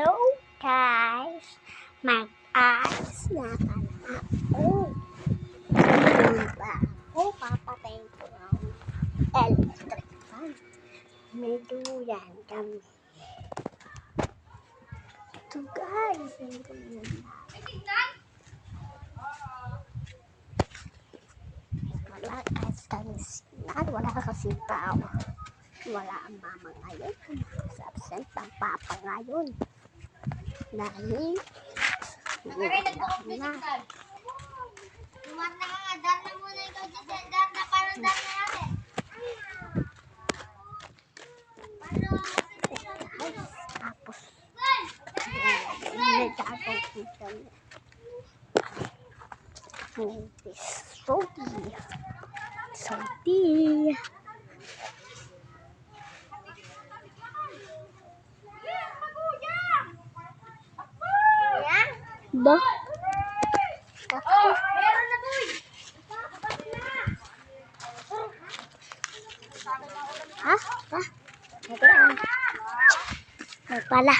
Hello guys, mag-ayos na pala ako. Papatayin ko ang electric fan. May duyan kami. Ito guys, may duyan wala guys kami signal, wala kasi tao. Wala ang mama ngayon. Sa absent ang papa ngayon. Dahil na. Lumat na nga, dar na muna ikaw dyan. Dar na, parang dar na natin. Tapos, may tatong kita niya. Salty. Ba? Oh, meron na boy. Ha? Ha? Ito ang. Pala.